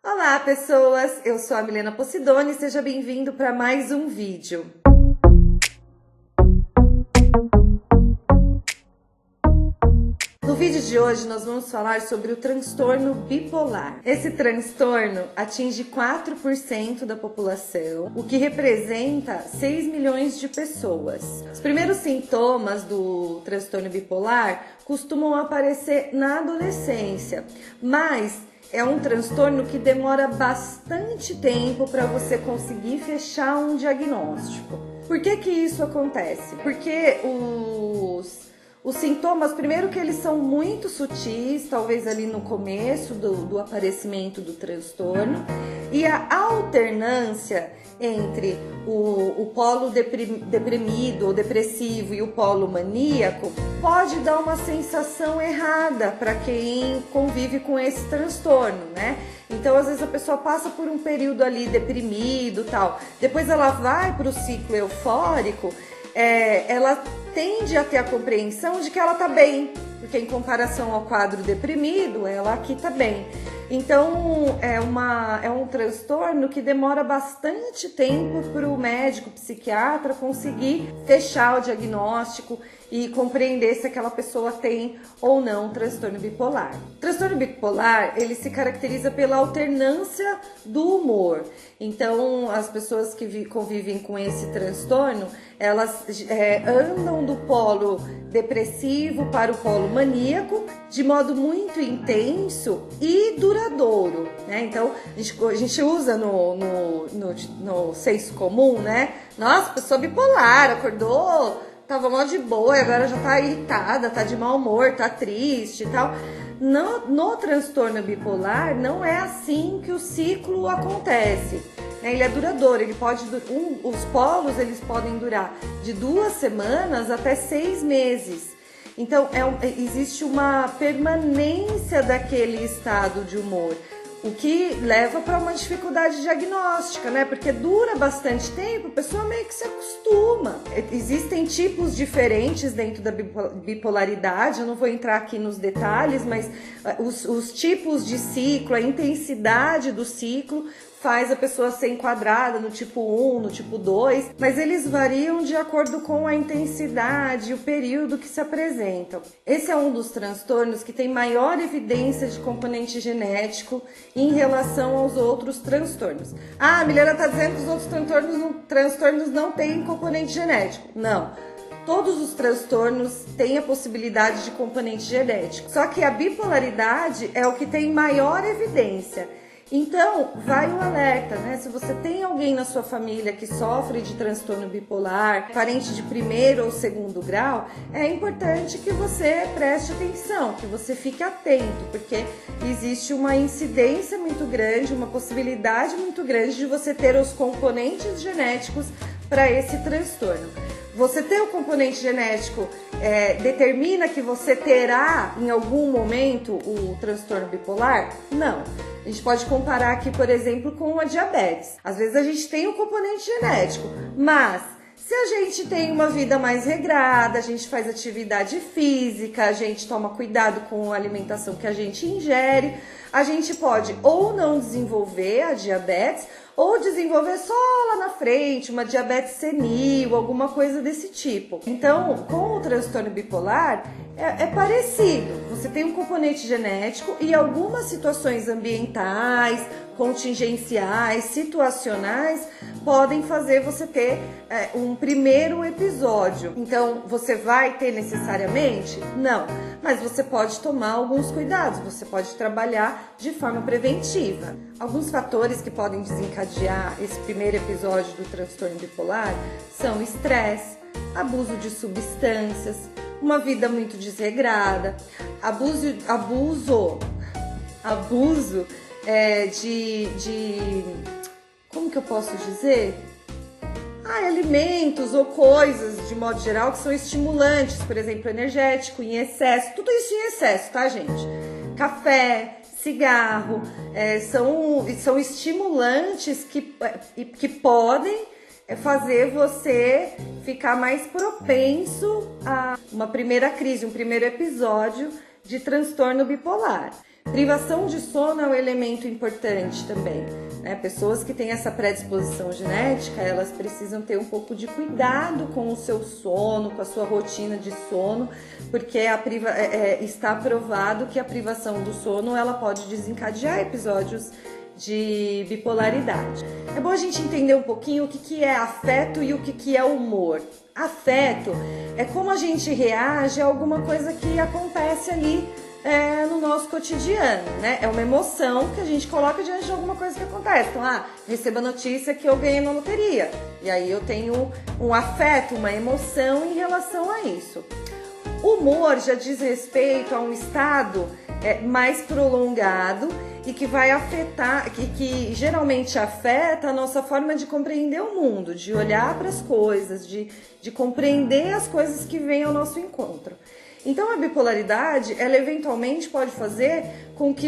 Olá, pessoas! Eu sou a Milena Posidoni e seja bem-vindo para mais um vídeo. No vídeo de hoje nós vamos falar sobre o transtorno bipolar. Esse transtorno atinge 4% da população, o que representa 6 milhões de pessoas. Os primeiros sintomas do transtorno bipolar costumam aparecer na adolescência, mas é um transtorno que demora bastante tempo para você conseguir fechar um diagnóstico. Por que isso acontece? Porque os sintomas, primeiro que eles são muito sutis, talvez ali no começo do aparecimento do transtorno, e a alternância entre o polo deprimido ou depressivo e o polo maníaco pode dar uma sensação errada para quem convive com esse transtorno, né? Então, às vezes a pessoa passa por um período ali deprimido, tal, depois ela vai para o ciclo eufórico, ela tende a ter a compreensão de que ela tá bem, porque em comparação ao quadro deprimido, ela aqui tá bem. Então, é um transtorno que demora bastante tempo para o médico, psiquiatra conseguir fechar o diagnóstico e compreender se aquela pessoa tem ou não transtorno bipolar. O transtorno bipolar, ele se caracteriza pela alternância do humor. Então, as pessoas que convivem com esse transtorno, elas andam do polo depressivo para o polo maníaco de modo muito intenso e duradouro, né? Então, a gente usa no senso comum, né? Nossa, pessoa bipolar, acordou, tava mó de boa e agora já tá irritada, tá de mau humor, tá triste e tal. No transtorno bipolar, não é assim que o ciclo acontece. Ele é duradouro, os polos eles podem durar de 2 semanas até 6 meses. Então, existe uma permanência daquele estado de humor, o que leva para uma dificuldade diagnóstica, né? Porque dura bastante tempo, a pessoa meio que se acostuma. Existem tipos diferentes dentro da bipolaridade, eu não vou entrar aqui nos detalhes, mas os tipos de ciclo, a intensidade do ciclo faz a pessoa ser enquadrada no tipo 1, no tipo 2, mas eles variam de acordo com a intensidade e o período que se apresentam. Esse é um dos transtornos que tem maior evidência de componente genético em relação aos outros transtornos. Ah, a Milena está dizendo que os outros transtornos não têm componente genético. Não. Todos os transtornos têm a possibilidade de componente genético. Só que a bipolaridade é o que tem maior evidência. Então, vai o alerta, né? Se você tem alguém na sua família que sofre de transtorno bipolar, parente de 1º ou 2º grau, é importante que você preste atenção, que você fique atento, porque existe uma incidência muito grande, uma possibilidade muito grande de você ter os componentes genéticos para esse transtorno. Você ter o componente genético determina que você terá em algum momento o transtorno bipolar? Não. A gente pode comparar aqui, por exemplo, com a diabetes. Às vezes a gente tem o componente genético, mas se a gente tem uma vida mais regrada, a gente faz atividade física, a gente toma cuidado com a alimentação que a gente ingere, a gente pode ou não desenvolver a diabetes, ou desenvolver só lá na frente, uma diabetes senil, alguma coisa desse tipo. Então, com o transtorno bipolar, é parecido. Você tem um componente genético e algumas situações ambientais, contingenciais, situacionais, podem fazer você ter um primeiro episódio. Então, você vai ter necessariamente? Não. Mas você pode tomar alguns cuidados, você pode trabalhar de forma preventiva. Alguns fatores que podem desencadear esse primeiro episódio do transtorno bipolar são estresse, abuso de substâncias, uma vida muito desregrada, abuso de como que eu posso dizer? Alimentos ou coisas, de modo geral, que são estimulantes, por exemplo, energético em excesso, tudo isso em excesso, tá, gente? Café, cigarro, são estimulantes que podem fazer você ficar mais propenso a uma primeira crise, um primeiro episódio de transtorno bipolar. Privação de sono é um elemento importante também, né? Pessoas que têm essa predisposição genética, elas precisam ter um pouco de cuidado com o seu sono, com a sua rotina de sono, porque está provado que a privação do sono ela pode desencadear episódios de bipolaridade. É bom a gente entender um pouquinho o que é afeto e o que é humor. Afeto é como a gente reage a alguma coisa que acontece ali no nosso cotidiano, né? É uma emoção que a gente coloca diante de alguma coisa que acontece. Então, recebo a notícia que eu ganhei na loteria. E aí eu tenho um afeto, uma emoção em relação a isso. Humor já diz respeito a um estado mais prolongado e que vai afetar, que geralmente afeta a nossa forma de compreender o mundo, de olhar para as coisas, de compreender as coisas que vêm ao nosso encontro. Então a bipolaridade, ela eventualmente pode fazer com que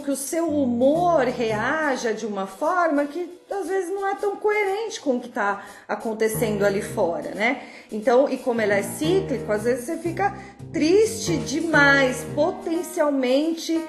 o seu humor reaja de uma forma que às vezes não é tão coerente com o que está acontecendo ali fora, né? Então, e como ele é cíclico, às vezes você fica triste demais, potencialmente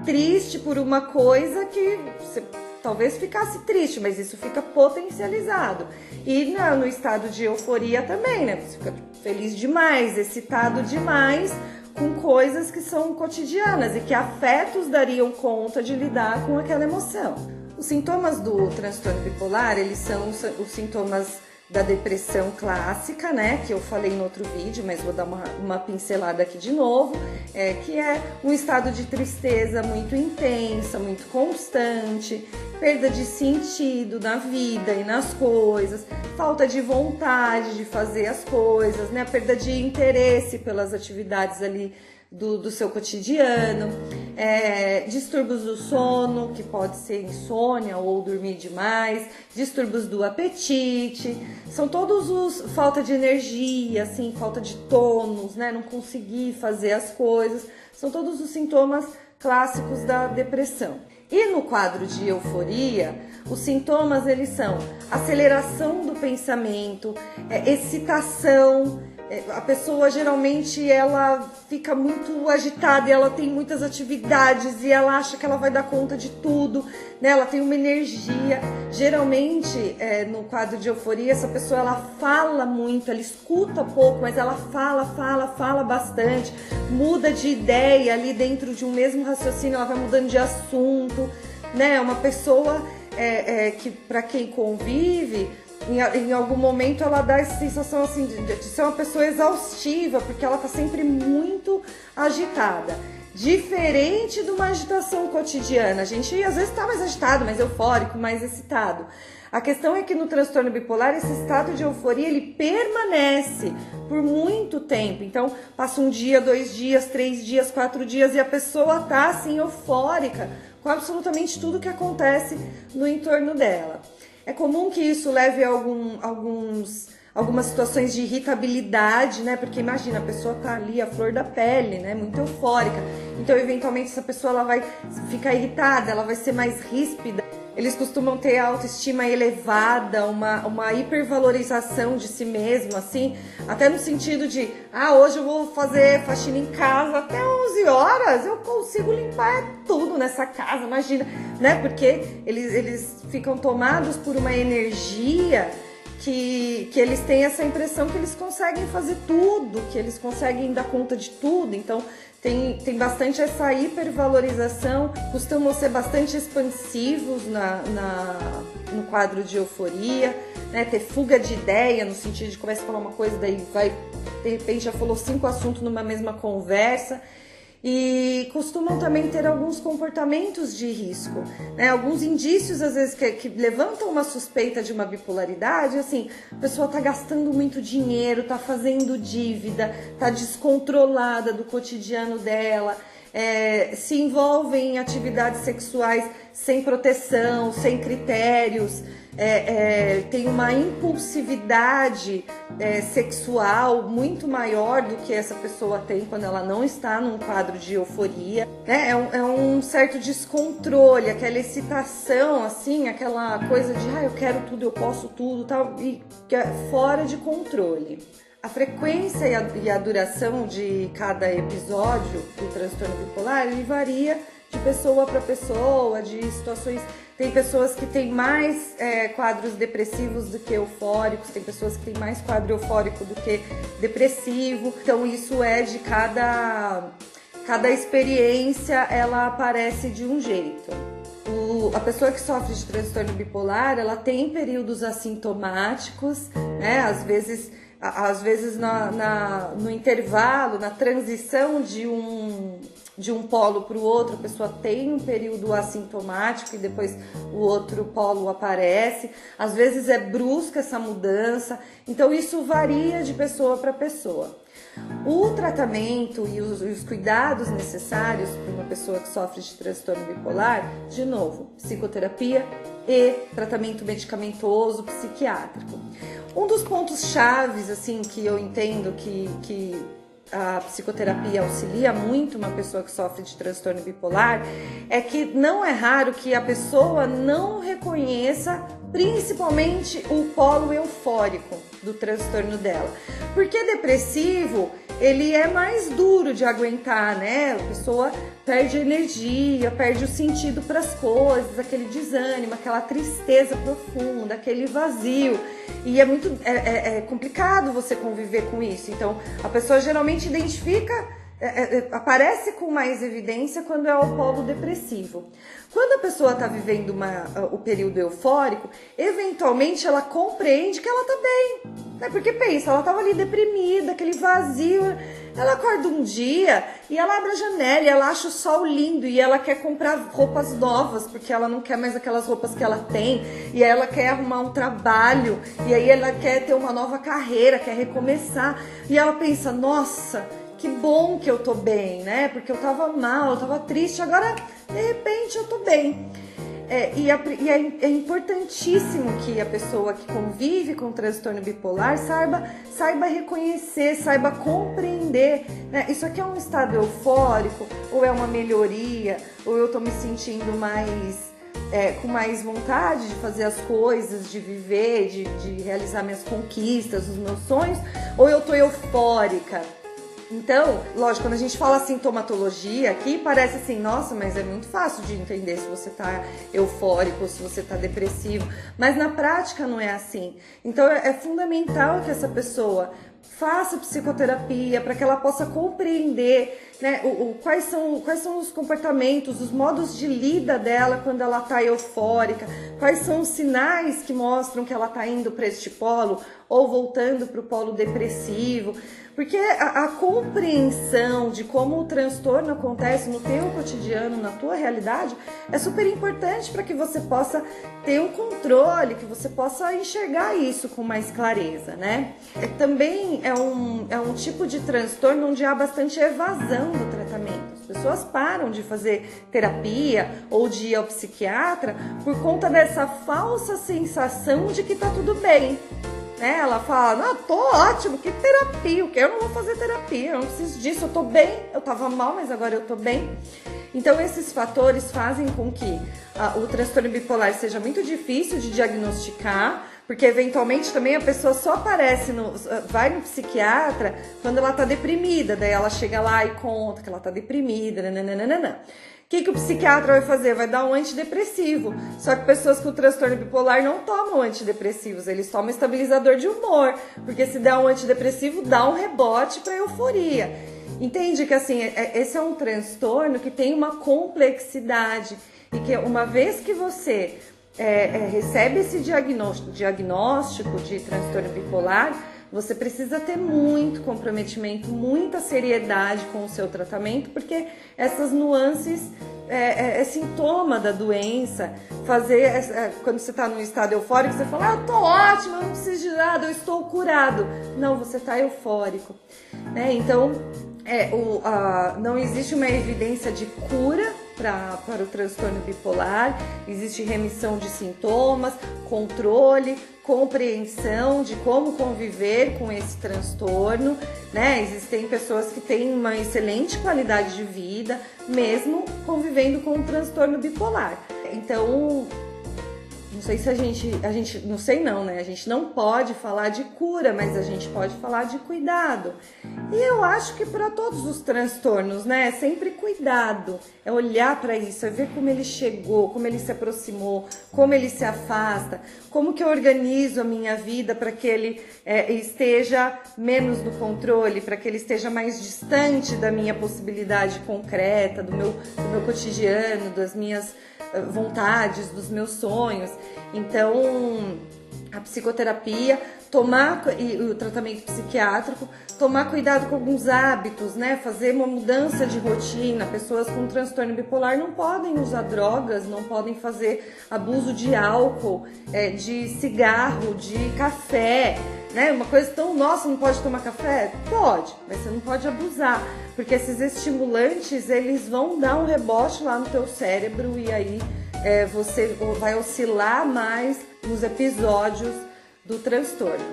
triste por uma coisa que você talvez ficasse triste, mas isso fica potencializado. E no estado de euforia também, né? Você fica feliz demais, excitado demais com coisas que são cotidianas e que afetos dariam conta de lidar com aquela emoção. Os sintomas do transtorno bipolar, eles são os sintomas da depressão clássica, né, que eu falei no outro vídeo, mas vou dar uma pincelada aqui de novo, que é um estado de tristeza muito intensa, muito constante, perda de sentido na vida e nas coisas, falta de vontade de fazer as coisas, né, perda de interesse pelas atividades ali do seu cotidiano, distúrbios do sono, que pode ser insônia ou dormir demais, distúrbios do apetite, são todos falta de energia, assim, falta de tônus, né, não conseguir fazer as coisas, são todos os sintomas clássicos da depressão. E no quadro de euforia, os sintomas eles são aceleração do pensamento, excitação. A pessoa geralmente ela fica muito agitada e ela tem muitas atividades e ela acha que ela vai dar conta de tudo, né? Ela tem uma energia. Geralmente no quadro de euforia essa pessoa ela fala muito, ela escuta pouco, mas ela fala bastante, muda de ideia ali dentro de um mesmo raciocínio, ela vai mudando de assunto, né? Uma pessoa que para quem convive em algum momento ela dá essa sensação assim de ser uma pessoa exaustiva, porque ela tá sempre muito agitada. Diferente de uma agitação cotidiana, a gente às vezes tá mais agitado, mais eufórico, mais excitado. A questão é que no transtorno bipolar esse estado de euforia ele permanece por muito tempo. Então passa um dia, 2 dias, 3 dias, 4 dias e a pessoa tá assim eufórica com absolutamente tudo que acontece no entorno dela. É comum que isso leve a algumas situações de irritabilidade, né? Porque imagina, a pessoa tá ali, a flor da pele, né? Muito eufórica. Então, eventualmente, essa pessoa ela vai ficar irritada, ela vai ser mais ríspida. Eles costumam ter autoestima elevada, uma hipervalorização de si mesmo, assim, até no sentido de, hoje eu vou fazer faxina em casa até 11 horas, eu consigo limpar tudo nessa casa, imagina, né? Porque eles ficam tomados por uma energia que eles têm essa impressão que eles conseguem fazer tudo, que eles conseguem dar conta de tudo, então tem bastante essa hipervalorização, costumam ser bastante expansivos no quadro de euforia, né? Ter fuga de ideia, no sentido de começa a falar uma coisa, daí vai, de repente já falou 5 assuntos numa mesma conversa. E costumam também ter alguns comportamentos de risco, né? Alguns indícios às vezes que levantam uma suspeita de uma bipolaridade, assim, a pessoa está gastando muito dinheiro, está fazendo dívida, está descontrolada do cotidiano dela, se envolve em atividades sexuais sem proteção, sem critérios, tem uma impulsividade sexual muito maior do que essa pessoa tem quando ela não está num quadro de euforia, né? É um certo descontrole, aquela excitação, assim, aquela coisa de eu quero tudo, eu posso tudo, tal, e que é fora de controle. A frequência e a duração de cada episódio do transtorno bipolar, ele varia de pessoa para pessoa, de situações. Tem pessoas que têm mais quadros depressivos do que eufóricos, tem pessoas que têm mais quadro eufórico do que depressivo. Então isso é de cada experiência, ela aparece de um jeito. A pessoa que sofre de transtorno bipolar, ela tem períodos assintomáticos, né? Às vezes no intervalo, na transição de um polo para o outro, a pessoa tem um período assintomático e depois o outro polo aparece. Às vezes é brusca essa mudança, então isso varia de pessoa para pessoa. O tratamento e os cuidados necessários para uma pessoa que sofre de transtorno bipolar, de novo, psicoterapia e tratamento medicamentoso psiquiátrico. Um dos pontos chaves, assim, que eu entendo que a psicoterapia auxilia muito uma pessoa que sofre de transtorno bipolar é que não é raro que a pessoa não reconheça principalmente o polo eufórico do transtorno dela. Porque depressivo, ele é mais duro de aguentar, né? A pessoa perde energia, perde o sentido para as coisas, aquele desânimo, aquela tristeza profunda, aquele vazio. E é complicado você conviver com isso. Então, a pessoa geralmente identifica, aparece com mais evidência quando é o polo depressivo. Quando a pessoa está vivendo o período eufórico, eventualmente ela compreende que ela está bem, né? Porque pensa, ela estava ali deprimida, aquele vazio. Ela acorda um dia e ela abre a janela e ela acha o sol lindo e ela quer comprar roupas novas porque ela não quer mais aquelas roupas que ela tem, e aí ela quer arrumar um trabalho, e aí ela quer ter uma nova carreira, quer recomeçar, e ela pensa, nossa, que bom que eu tô bem, né? Porque eu tava mal, eu tava triste, agora de repente eu tô bem. É importantíssimo que a pessoa que convive com transtorno bipolar saiba reconhecer, saiba compreender, né? Isso aqui é um estado eufórico, ou é uma melhoria, ou eu tô me sentindo com mais vontade de fazer as coisas, de viver, de realizar minhas conquistas, os meus sonhos, ou eu tô eufórica. Então, lógico, quando a gente fala sintomatologia aqui, parece assim, nossa, mas é muito fácil de entender se você tá eufórico, se você tá depressivo, mas na prática não é assim. Então, é fundamental que essa pessoa faça psicoterapia para que ela possa compreender, né, quais são os comportamentos, os modos de lida dela quando ela está eufórica, quais são os sinais que mostram que ela está indo para este polo ou voltando para o polo depressivo. Porque a compreensão de como o transtorno acontece no teu cotidiano, na tua realidade, é super importante para que você possa ter um controle, que você possa enxergar isso com mais clareza, né? Também é um tipo de transtorno onde há bastante evasão do tratamento. As pessoas param de fazer terapia ou de ir ao psiquiatra por conta dessa falsa sensação de que tá tudo bem. Ela fala, não, tô ótimo, que terapia, eu não vou fazer terapia, eu não preciso disso, eu tô bem, eu tava mal, mas agora eu tô bem. Então esses fatores fazem com que o transtorno bipolar seja muito difícil de diagnosticar, porque eventualmente também a pessoa só vai no psiquiatra quando ela tá deprimida, daí ela chega lá e conta que ela tá deprimida, nananana. O que o psiquiatra vai fazer? Vai dar um antidepressivo. Só que pessoas com transtorno bipolar não tomam antidepressivos, eles tomam estabilizador de humor, porque se der um antidepressivo, dá um rebote para euforia. Entende que assim, esse é um transtorno que tem uma complexidade e que uma vez que você recebe esse diagnóstico de transtorno bipolar, você precisa ter muito comprometimento, muita seriedade com o seu tratamento, porque essas nuances é sintoma da doença. Quando você está num estado eufórico, você fala, eu tô ótimo, eu não preciso de nada, eu estou curado. Não, você está eufórico. Então, não existe uma evidência de cura para o transtorno bipolar, existe remissão de sintomas, controle, compreensão de como conviver com esse transtorno, né? Existem pessoas que têm uma excelente qualidade de vida, mesmo convivendo com o transtorno bipolar. Então, não sei se a gente, não sei não, né? A gente não pode falar de cura, mas a gente pode falar de cuidado. E eu acho que para todos os transtornos, né? Sempre cuidado. É olhar para isso, é ver como ele chegou, como ele se aproximou, como ele se afasta, como que eu organizo a minha vida para que ele esteja menos no controle, para que ele esteja mais distante da minha possibilidade concreta, do meu cotidiano, das minhas vontades, dos meus sonhos. Então, a psicoterapia, e o tratamento psiquiátrico, tomar cuidado com alguns hábitos, né? Fazer uma mudança de rotina. Pessoas com transtorno bipolar não podem usar drogas, não podem fazer abuso de álcool, de cigarro, de café, né? Uma coisa tão, nossa, não pode tomar café? Pode, mas você não pode abusar, porque esses estimulantes, eles vão dar um rebote lá no teu cérebro e aí você vai oscilar mais nos episódios do transtorno.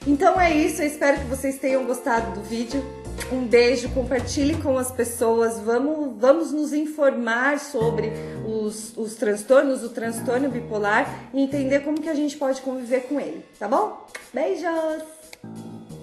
Então é isso, eu espero que vocês tenham gostado do vídeo. Um beijo, compartilhe com as pessoas, vamos nos informar sobre os transtornos, o transtorno bipolar e entender como que a gente pode conviver com ele, tá bom? Beijos!